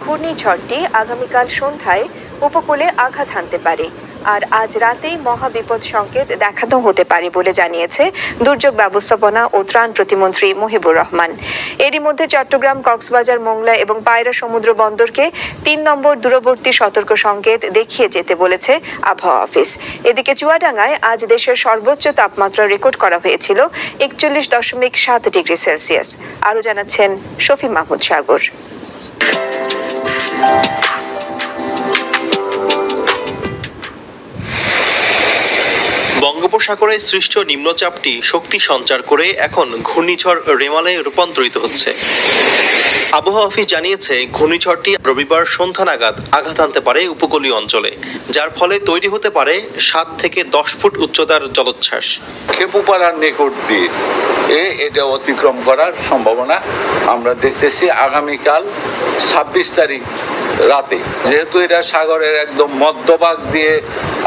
ঘূর্ণিঝড়টি আগামীকাল সন্ধ্যায় উপকূলে আঘাত হানতে পারে আর আজ রাতেই মহাবিপদ সংকেত দেখানো হতে পারে বলে জানিয়েছে দুর্যোগ ব্যবস্থাপনা ও ত্রাণ প্রতিমন্ত্রী মহিবুর রহমান। এরই মধ্যে চট্টগ্রাম, কক্সবাজার, মোংলা এবং পায়রা সমুদ্র বন্দরকে ৩ নম্বর দূরবর্তী সতর্ক সংকেত দেখিয়ে যেতে বলেছে আবহাওয়া অফিস। এদিকে চুয়াডাঙ্গায় আজ দেশের সর্বোচ্চ তাপমাত্রা রেকর্ড করা হয়েছিল ৪১.৭ ডিগ্রি সেলসিয়াস। আরও জানাচ্ছেন শফি মাহমুদ সাগর। বঙ্গোপসাগরে সৃষ্ট নিম্নচাপটি শক্তি সঞ্চার করে এখন ঘূর্ণিঝড় রেমালে রূপান্তরিত হচ্ছে। আবহাওয়া অফিস জানিয়েছে, ঘূর্ণিঝড়টি রবিবার সন্ধ্যা নাগাদ আঘাত আনতে পারে উপকূলীয় অঞ্চলে, যার ফলে তৈরি হতে পারে ৭ থেকে ১০ ফুট উচ্চতার জলোচ্ছ্বাস। খেপুপাড়ার নিকট দিয়ে এটা অতিক্রম করার সম্ভাবনা আমরা দেখতেছি আগামীকাল ২৬ তারিখ রাতে। যেহেতু এটা সাগরের একদম মধ্যভাগ দিয়ে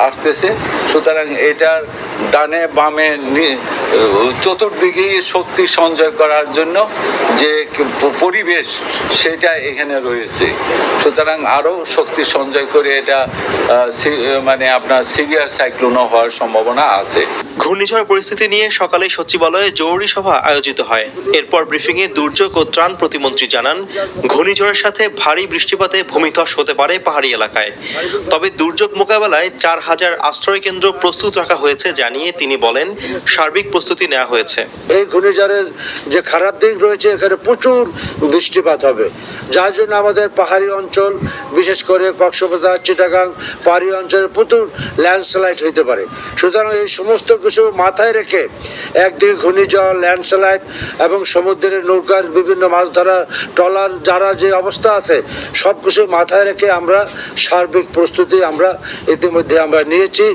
আসতেছে, সুতরাং এটার ডানে বামে চতুর্দিকেই শক্তি সঞ্চয় করার জন্য যে পরিবেশ সেটা এখানে রয়েছে। সুতরাং আরও শক্তি সঞ্চয় করে এটা আপনার সিভিয়ার সাইক্লোনও হওয়ার সম্ভাবনা আছে। ঘূর্ণিঝড় পরিস্থিতি নিয়ে সকালে সচিবালয়ে জরুরি সভা আয়োজিত হয়। এরপর ব্রিফিংয়ে দুর্যোগ ও ত্রাণ প্রতিমন্ত্রী জানান, ঘূর্ণিঝড়ের সাথে ভারী বৃষ্টিপাতে ভূমিধস হতে পারে পাহাড়ি এলাকায়। তবে দুর্যোগ মোকাবেলায় ৪,০০০ আশ্রয় কেন্দ্র প্রস্তুত রাখা হয়েছে জানিয়ে তিনি বলেন, সার্বিক প্রস্তুতি নেওয়া হয়েছে। এই ঘূর্ণিঝড়ের যে খারাপ দিক রয়েছে, এখানে প্রচুর বৃষ্টিপাত হবে, যার জন্য আমাদের পাহাড়ি অঞ্চল, বিশেষ করে কক্সবাজার, চিটাগাং পাহাড়ি অঞ্চলে প্রচুর ল্যান্ডস্লাইড হইতে পারে। সুতরাং এই সমস্ত কিছু মাথায় রেখে একদিকে ঘূর্ণিঝড়, ল্যান্ডস্লাইড এবং সমুদ্রের নৌকার বিভিন্ন মাছ ধরা ট্রলার যারা যে অবস্থা আছে, সব কিছু মাথায় রেখে আমরা সার্বিক প্রস্তুতি ইতিমধ্যে আমরা নিয়েছি।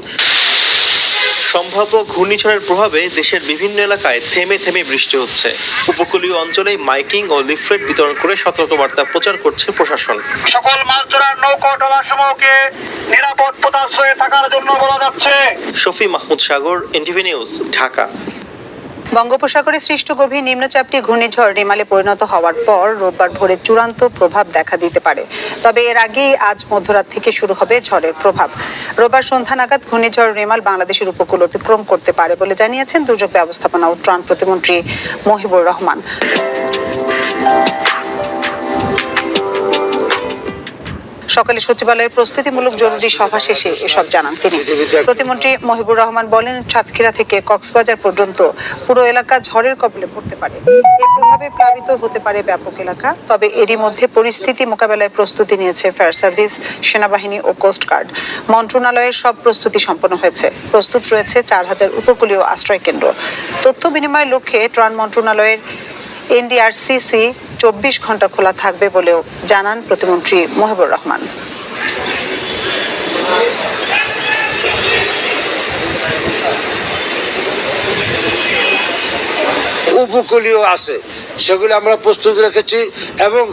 সম্ভাব্য ঘূর্ণিঝড়ের প্রভাবে দেশের বিভিন্ন এলাকায় থেমে থেমে বৃষ্টি হচ্ছে। উপকূলীয় অঞ্চলে মাইকিং ও লিফলেট বিতরণ করে সতর্কবার্তা প্রচার করছে প্রশাসন। সকল মাছ ধরার নৌকা ট্রলারসমূহকে নিরাপদ পোতাশ্রয়ে থাকার জন্য বলা যাচ্ছে। শফি মাহমুদ সাগর, এনটিভি নিউজ, ঢাকা। বঙ্গোপসাগরে সৃষ্ট গভীর নিম্নচাপটি ঘূর্ণিঝড় রেমালে পরিণত হওয়ার পর রোববার ভোরে চূড়ান্ত প্রভাব দেখা দিতে পারে। তবে এর আগেই আজ মধ্যরাত থেকে শুরু হবে ঝড়ের প্রভাব। রোববার সন্ধ্যা নাগাদ ঘূর্ণিঝড় রেমাল বাংলাদেশের উপকূল অতিক্রম করতে পারে বলে জানিয়েছেন দুর্যোগ ব্যবস্থাপনা ও ত্রাণ প্রতিমন্ত্রী মহিবুর রহমান। সকালে সচিবালয়ে প্রস্তুতিমূলক জরুরি সভা শেষে এসব জানান তিনি। প্রতিমন্ত্রী মহিবুর রহমান বলেন, সাতক্ষীরা থেকে কক্সবাজার পর্যন্ত পুরো এলাকা ঝড়ের কবলে পড়তে পারে। এর প্রভাবে প্লাবিত হতে পারে ব্যাপক এলাকা। তবে এরই মধ্যে পরিস্থিতি মোকাবেলায় প্রস্তুতি নিয়েছে ফায়ার সার্ভিস, সেনাবাহিনী ও কোস্টগার্ড। মন্ত্রণালয়ের সব প্রস্তুতি সম্পন্ন হয়েছে। প্রস্তুত রয়েছে ৪,০০০ উপকূলীয় আশ্রয় কেন্দ্র। তথ্য বিনিময়ের লক্ষ্যে ত্রাণ মন্ত্রণালয়ের NDRCC ২৪ ঘন্টা খোলা থাকবে বলেও জানান প্রতিমন্ত্রী মহিবুর রহমান। উপকূলীয় আছে, সেগুলো আমরা প্রস্তুত রেখেছি এবং